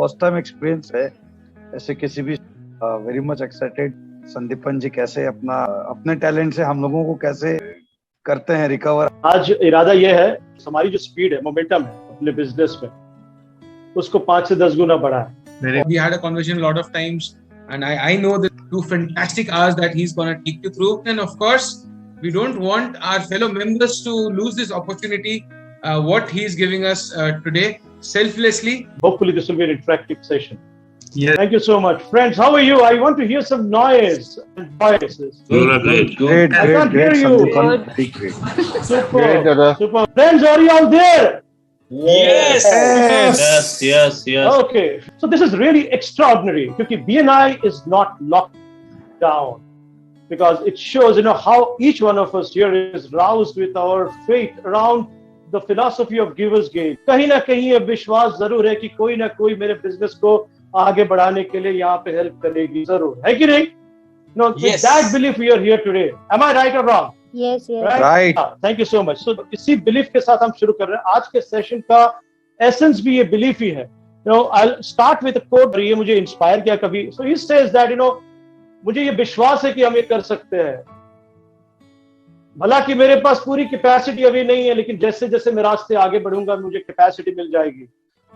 First time experience है ऐसे किसी भी। Very much excited. Sandipan ji कैसे अपने टैलेंट से हम लोगों को कैसे करते हैं रिकवर। आज इरादा ये है, हमारी जो स्पीड है, मोमेंटम है अपने बिजनेस में, उसको 5 से 10 गुना बढ़ा है। We had a conversation a lot of times, and I know the 2 fantastic hours that he's going to take you through. And of course, we don't want our fellow members to lose this opportunity, what he's giving us today, selflessly. Hopefully, this will be an interactive session. Yes. Thank you so much. Friends, how are you? I want to hear some noise and voices. Great. I can't hear you. Great. Super. Friends, are you all there? Yes. Okay. So this is really extraordinary because BNI is not locked down, because it shows, how each one of us here is roused with our faith around the philosophy of giver's gain. कहीं ना कहीं ये विश्वास जरूर है कि कोई ना कोई मेरे बिजनेस को आगे बढ़ाने के लिए यहाँ पे हेल्प करेगी, जरूर है कि नहीं? With that belief we are here today. Am I right or wrong? Yes. Right. Thank you so much. So इसी बिलीफ के साथ हम शुरू कर रहे हैं आज के सेशन का। एसेंस भी ये बिलीफ ही है। I'll start with a quote। ये मुझे इंस्पायर किया कभी। So he says that मुझे ये विश्वास है कि हम ये कर सकते हैं। भला कि मेरे पास पूरी कैपेसिटी अभी नहीं है, लेकिन जैसे जैसे मैं रास्ते आगे बढ़ूंगा मुझे कैपेसिटी मिल जाएगी।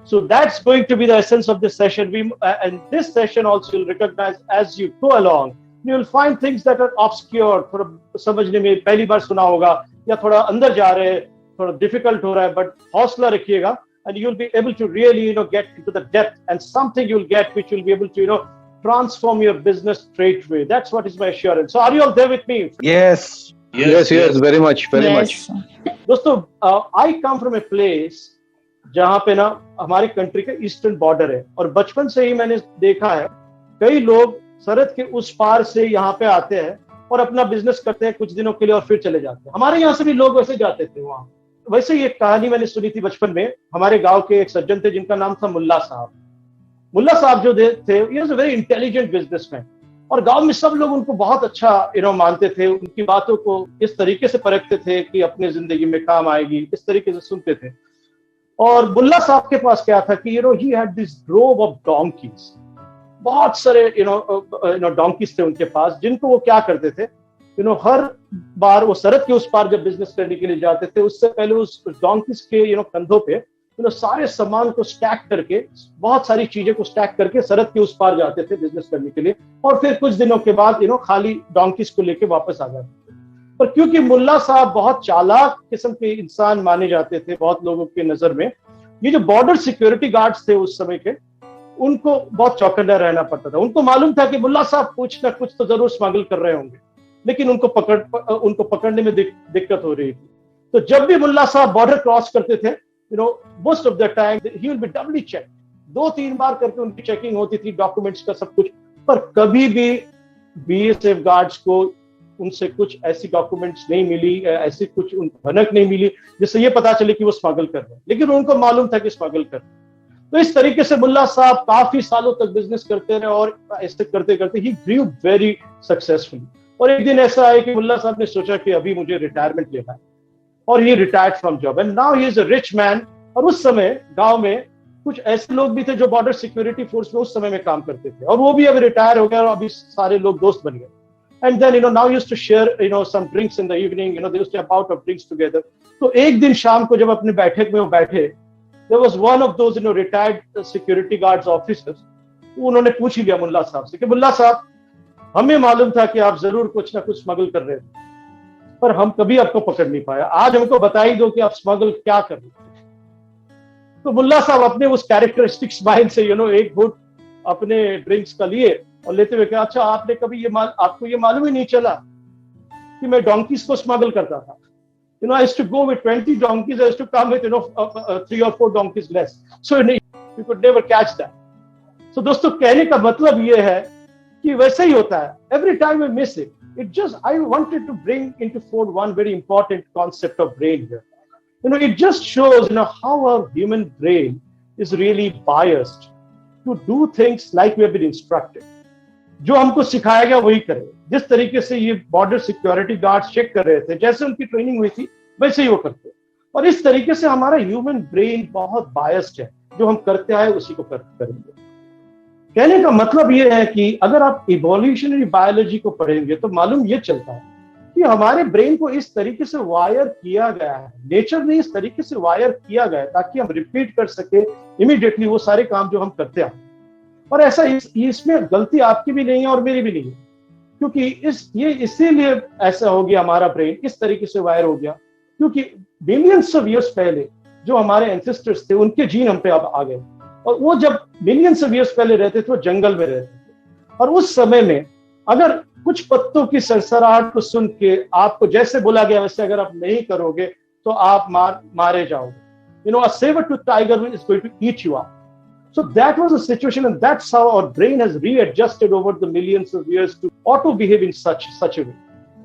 So that's going to be the essence of this session. And this session also you'll recognize as you go along. You'll find things that are obscure, थोड़ा समझने में पहली बार सुना होगा या थोड़ा अंदर जा रहे हैं, थोड़ा difficult हो रहा है, but हौसला रखिएगा and you'll be able to really get into the depth, and something you'll get which will be able to transform your business straight away. That's what is my assurance. So are you all there with me? Yes, very much. दोस्तों, I come from a place जहाँ पे हमारी country का eastern border है, और बचपन से ही मैंने देखा है कई लोग सरहद के उस पार से यहाँ पे आते हैं और अपना बिजनेस करते हैं कुछ दिनों के लिए और फिर चले जाते हैं। हमारे यहाँ से भी लोग वैसे जाते थे वहाँ। वैसे ही एक कहानी मैंने सुनी थी बचपन में। हमारे गांव के एक सज्जन थे जिनका नाम था मुल्ला साहब। मुल्ला साहब जो थे, he was a very intelligent businessman, और गांव में सब लोग उनको बहुत अच्छा मानते थे। उनकी बातों को इस तरीके से परखते थे कि अपने जिंदगी में काम आएगी, इस तरीके से सुनते थे। और मुल्ला साहब के पास क्या था कि he had this drove of donkey's, बहुत सारे डोंकीज थे उनके पास, जिनको वो क्या करते थे, हर बार वो सरहद के उस पार जब बिजनेस करने के लिए जाते थे, उससे पहले उस डोंकीज के कंधों पे सारे सामान को स्टैक करके, बहुत सारी चीजें को स्टैक करके सरहद के उस पार जाते थे बिजनेस करने के लिए, और फिर कुछ दिनों के बाद खाली डोंकीज को लेके वापस आ जाते थे। पर क्योंकि मुल्ला साहब बहुत चालाक किस्म के इंसान माने जाते थे बहुत लोगों की नजर में, ये जो बॉर्डर सिक्योरिटी गार्ड्स थे उस समय के, उनको बहुत चौकन्ना रहना पड़ता था। उनको मालूम था कि मुल्ला साहब कुछ ना कुछ तो जरूर स्मगल कर रहे होंगे, लेकिन उनको पकड़ने में दिक्कत हो रही थी। तो जब भी मुल्ला साहब बॉर्डर क्रॉस करते थे, most of the time he will be doubly check. 2-3 बार करके उनकी चेकिंग होती थी, डॉक्यूमेंट्स का सब कुछ, पर कभी भी बीएसएफ गार्ड्स को उनसे कुछ ऐसी डॉक्यूमेंट्स नहीं मिली, ऐसी कुछ भनक नहीं मिली जिससे ये पता चले कि वो स्मगल कर रहे हैं, लेकिन उनको मालूम था कि स्मगल कर रहे हैं। तो इस तरीके से मुल्ला साहब काफी सालों तक बिजनेस करते रहे, और ऐसे करते करते ही ग्रू वेरी सक्सेसफुली। और एक दिन ऐसा है कि मुल्ला साहब ने सोचा कि अभी मुझे रिटायरमेंट लेना है, और he retired from job and now he is a rich man. और उस समय गांव में कुछ ऐसे लोग भी थे जो बॉर्डर सिक्योरिटी फोर्स में उस समय में काम करते थे, और वो भी अभी रिटायर हो गए और अभी सारे लोग दोस्त बन गए। And then now used to share some drinks in the evening, they used to have a bout of drinks together. तो एक दिन शाम को जब अपने बैठक में वो बैठे, there was one of those retired security guards officers, उन्होंने पूछ ही लिया मुल्ला साहब से कि मुल्ला साहब, हमें मालूम था कि आप जरूर कुछ ना कुछ स्मगल कर रहे थे, पर हम कभी आपको पकड़ नहीं पाया। आज हमको बता ही दो कि आप स्मगल क्या कर रहे थे। तो मुल्ला साहब अपने उस कैरेक्टरिस्टिक स्माइल से एक घूंट अपने ड्रिंक्स का लिए और लेते हुए कहा, अच्छा आपने कभी आपको ये मालूम ही नहीं चला कि मैं डोंकीज को स्मगल करता था। I used to go with 20 donkeys, I used to come with 3 or 4 donkeys less, so you could never catch that. So दोस्तों, कहने का मतलब ये है कि वैसे ही होता है, every time we miss it. I wanted to bring into fore one very important concept of brain here. It just shows how our human brain is really biased to do things like we have been instructed. जो हमको सिखाया गया वही करें। जिस तरीके से ये बॉर्डर सिक्योरिटी गार्ड चेक कर रहे थे, जैसे उनकी ट्रेनिंग हुई थी वैसे ही वो करते। और इस तरीके से हमारा ह्यूमन ब्रेन बहुत बायस्ड है। जो हम करते आए उसी को करेंगे। कहने का मतलब ये है कि अगर आप इवोल्यूशनरी बायोलॉजी को पढ़ेंगे तो मालूम ये चलता है कि हमारे ब्रेन को इस तरीके से वायर किया गया है, नेचर ने इस तरीके से वायर किया गया है ताकि हम रिपीट कर सके इमीडिएटली वो सारे काम जो हम करते हैं। और ऐसा इसमें गलती आपकी भी नहीं है और मेरी भी नहीं है, क्योंकि ये इसीलिए ऐसा हो गया, हमारा ब्रेन इस तरीके से वायर हो गया क्योंकि मिलियंस ऑफ ईयर्स पहले जो हमारे एंसेस्टर्स थे उनके जीन हम पे अब आ गए, और वो जब मिलियंस ऑफ ईयर्स पहले रहते थे वो जंगल में रहते थे, और उस समय में अगर कुछ पत्तों की सरसराहट को सुन के आपको जैसे बोला गया वैसे अगर आप नहीं करोगे तो आप मारे जाओगे। A saber-toothed tiger is going to eat you up. So that was the situation, and that's how our brain has readjusted over the millions of years to auto-behave in such a way.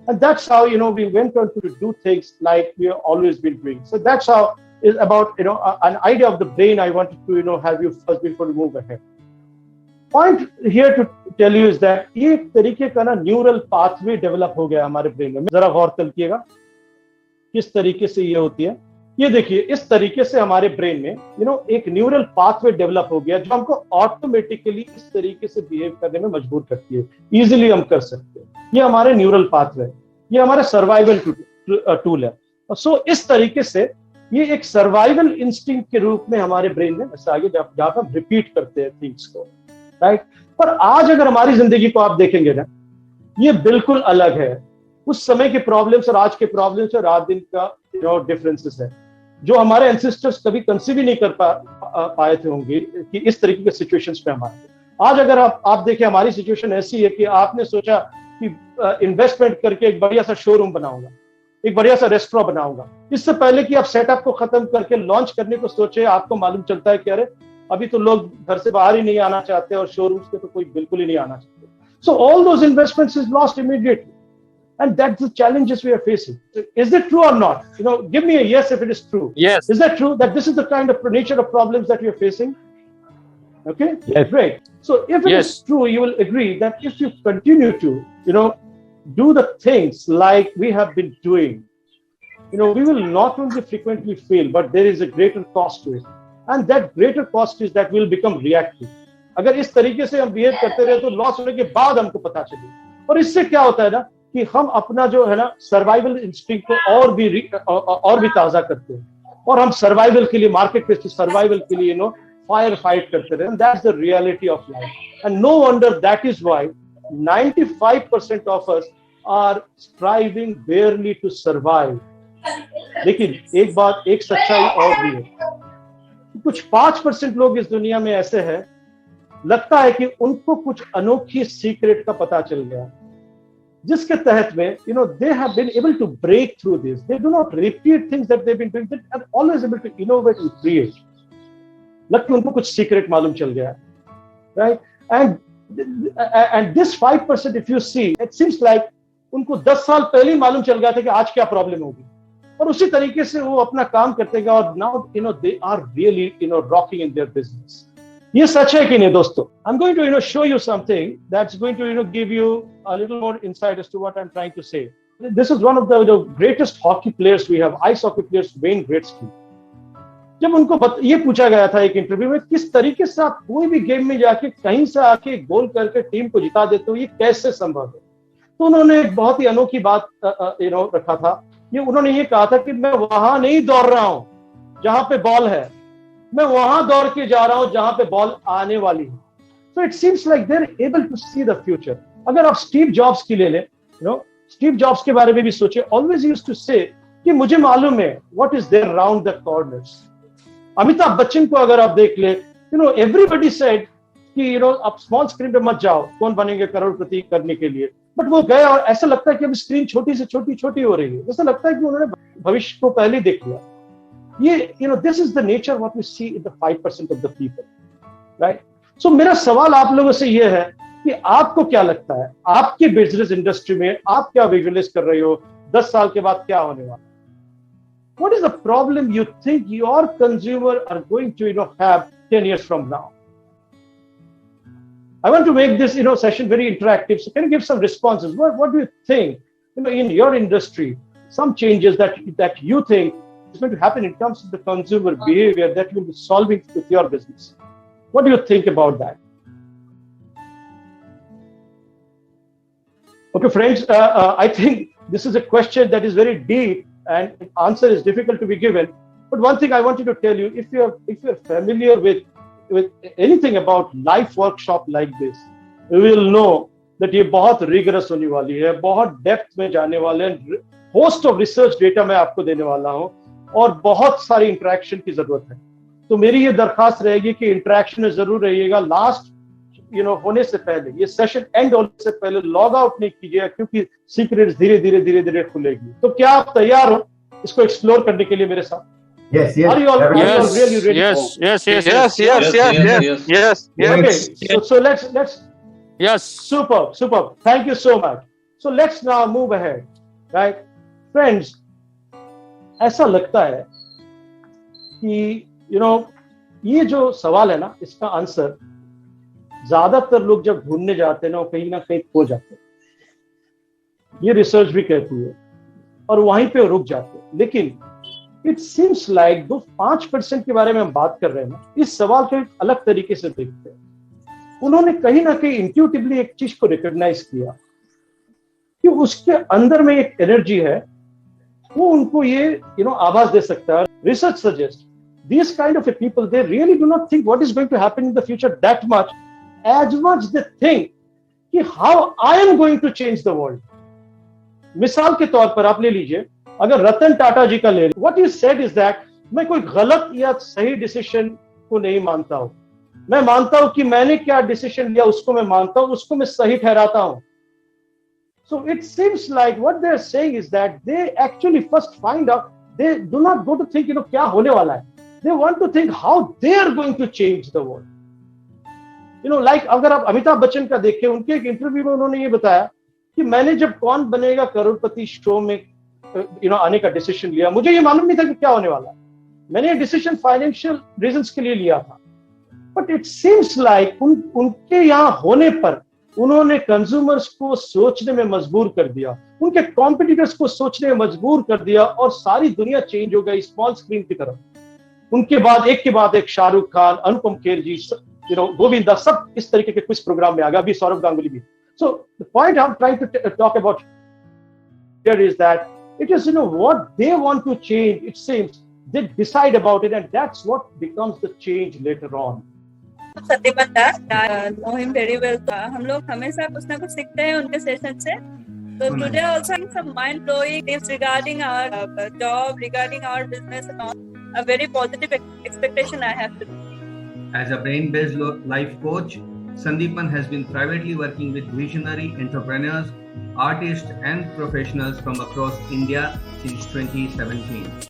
And that's how, we went on to do things like we have always been doing. So that's how is about, an idea of the brain I wanted to, have you first before we move ahead. Point here to tell you is that एक तरीके का ना neural pathway develop हो गया हमारे brain में। जरा गौर करिएगा किस तरीके से ये होती है। ये देखिए, इस तरीके से हमारे ब्रेन में एक न्यूरल पाथवे डेवलप हो गया जो हमको ऑटोमेटिकली इस तरीके से बिहेव करने में मजबूर करती है। इजीली हम कर सकते हैं। ये हमारे न्यूरल पाथवे, ये हमारा सर्वाइवल टूल है। सो इस तरीके से ये एक सर्वाइवल इंस्टिंक्ट के रूप में हमारे ब्रेन में ऐसा आगे जहां हम रिपीट करते हैं थिंग्स को, राइट। पर आज अगर हमारी जिंदगी को आप देखेंगे ना, ये बिल्कुल अलग है। उस समय के प्रॉब्लम्स और आज के प्रॉब्लम्स और रात दिन का डिफरेंसेस है, जो हमारे एंसेस्टर्स कभी कंसीव ही नहीं कर पाए थे होंगे कि इस तरीके के सिचुएशंस में हमारे। आज अगर आप देखें, हमारी सिचुएशन ऐसी है कि आपने सोचा कि इन्वेस्टमेंट करके एक बढ़िया सा शोरूम बनाऊंगा, एक बढ़िया सा रेस्टोरेंट बनाऊंगा। इससे पहले कि आप सेटअप को खत्म करके लॉन्च करने को सोचे, आपको मालूम चलता है कि अरे अभी तो लोग घर से बाहर ही नहीं आना चाहते और शोरूम्स पे तो कोई बिल्कुल ही नहीं आना चाहते। So all those investments is lost immediately, and that's the challenges we are facing. Is it true or not? Give me a yes if it is true. Yes. Is that true that this is the kind of nature of problems that we are facing? Okay. Yes. Great. So if it is true, you will agree that if you continue to, do the things like we have been doing, we will not only frequently fail, but there is a greater cost to it. And that greater cost is that we will become reactive. अगर इस तरीके से हम behave करते रहे तो loss होने के बाद हमको पता चले। और इससे क्या होता है ना कि हम अपना जो है ना सर्वाइवल इंस्टिंक्ट को और भी ताजा करते हैं, और हम सर्वाइवल के लिए मार्केट प्लेस सर्वाइवल के लिए फायर फाइट करते रहे। That's the reality of life, and no wonder that is why 95% of us are striving barely to survive. लेकिन एक सच्चाई और भी है, कुछ 5% लोग इस दुनिया में ऐसे हैं, लगता है कि उनको कुछ अनोखी सीक्रेट का पता चल गया, जिसके तहत में they have been able to break through this. They do not repeat things that they've been doing. They are always able to innovate and create. लगता है उनको कुछ सीक्रेट मालूम चल गया, right? And this 5%, if you see, it seems like उनको 10 साल पहले ही मालूम चल गया था कि आज क्या प्रॉब्लम होगी, और उसी तरीके से वो अपना काम करते गए, और now they are really rocking in their business. ये सच है कि नहीं दोस्तों? I'm going to show you something that's going to give you a little more insight as to what I'm trying to say. This is one of the greatest hockey players we have, ice hockey players, Wayne Gretzky. जब उनको ये पूछा गया था एक interview में, किस तरीके से आप कोई भी गेम में जाके कहीं से आके गोल करके टीम को जिता देते हो, ये कैसे संभव है? तो उन्होंने एक बहुत ही अनोखी बात रखा था। उन्होंने ये कहा था कि मैं वहां नहीं दौड़ रहा हूं जहां पे बॉल है, मैं वहां दौड़ के जा रहा हूं जहां पे बॉल आने वाली है। So it seems like they're able to see the future. अगर आप स्टीव जॉब्स की ले लें, स्टीव जॉब्स के बारे में भी सोचे, always used to say कि मुझे मालूम है what is there around the corners. Amitabh Bachchan को अगर आप देख ले, everybody said कि आप स्मॉल स्क्रीन पे मत जाओ, कौन बनेंगे करोड़पति करने के लिए, बट वो गए और ऐसा लगता है कि अब स्क्रीन छोटी से छोटी हो रही है, जैसा लगता है कि उन्होंने भविष्य को पहले ही देख लिया। ये this is the nature what we see in the 5% of the people, right? So मेरा सवाल आप लोगों से ये है कि आपको क्या लगता है, आपके बिजनेस इंडस्ट्री में आप क्या विजुअलाइज कर रहे हो 10 साल के बाद क्या होने वाला? What is the problem you think your consumer are going to have 10 years from now? I want to make this session very interactive, so can you give some responses? What do you think in your industry, some changes that you think is going to happen in terms of the consumer behavior that you will be solving with your business. What do you think about that? Okay, friends, I think this is a question that is very deep and answer is difficult to be given. But one thing I want you to tell you, if you're familiar with anything about life workshop like this, you will know that ये बहुत rigorous होने वाली है, बहुत depth में जाने वाले हैं, host of research data मैं आपको देने वाला हूँ और बहुत सारी interaction की जरूरत है. तो मेरी ये दरखास्त रहेगी कि interaction में जरूर रहिएगा. Last होने से पहले, ये सेशन एंड होने से पहले लॉग आउट नहीं कीजिएगा क्योंकि सीक्रेट्स धीरे धीरे खुलेगी. तो क्या आप तैयार हो इसको एक्सप्लोर करने के लिए मेरे साथ? Yes. Are you all really ready? Yes. Okay, so let's. Yes. Superb. Thank you so much. So let's now move ahead, right, friends? ऐसा लगता है कि ये जो सवाल है ना, इसका आंसर ज्यादातर लोग जब ढूंढने जाते हैं ना, कहीं ना कहीं खो जाते हैं. ये रिसर्च भी कहती है और वहीं पे रुक जाते हैं. लेकिन इट सीम्स लाइक दो 5% के बारे में हम बात कर रहे हैं ना, इस सवाल को एक अलग तरीके से देखते हैं. उन्होंने कहीं ना कहीं इंट्यूटिवली एक चीज को रिकॉग्नाइज किया कि उसके अंदर में एक एनर्जी है, वो उनको ये आभास दे सकता है. Research suggest these kind of people, they really do not think what is going to happen in the future that much, as much they think कि how I am going to change the world. मिसाल के तौर पर आप ले लीजिए, अगर रतन टाटा जी का ले, what he said is that मैं कोई गलत या सही डिसीजन को नहीं मानता हूं. मैं मानता हूं कि मैंने क्या डिसीजन लिया उसको मैं मानता हूं, उसको मैं सही ठहराता हूं. So it seems like what they are saying is that they actually first find out, they do not go to think क्या होने वाला है. They want to think how they are going to change the world. Like अगर आप अमिताभ बच्चन का देखें, उनके एक इंटरव्यू में उन्होंने ये बताया कि मैंने जब कौन बनेगा करोड़पति शो में आने का डिसीजन लिया, मुझे ये मालूम नहीं था कि क्या होने वाला है. मैंने ये डिसीजन फाइनेंशियल रीजंस के लिए लिया था. बट इट सीम्स लाइक उनके यहाँ होने पर उन्होंने कंज्यूमर्स को सोचने में मजबूर कर दिया, उनके कॉम्पिटिटर्स को सोचने में मजबूर कर दिया और सारी दुनिया चेंज हो गई स्मॉल स्क्रीन की तरफ. उनके बाद एक शाहरुख खान, अनुपम खेर जी, गोविंदा, सब इस तरीके के कुछ प्रोग्राम में आ गया. अभी सौरभ गांगुली भी. So the point I'm trying to talk about here is that it is what they want to change. It seems they decide about it, and that's what becomes the change later on. सत्यपन Das, know him very well. हम लोग हमेशा कुछ ना कुछ सीखते हैं उनके session से. So today also some mind blowing tips regarding our job, regarding our business, and all. A very positive expectation I have today. As a brain-based life coach, Sandeepan has been privately working with visionary entrepreneurs, artists and professionals from across India since 2017.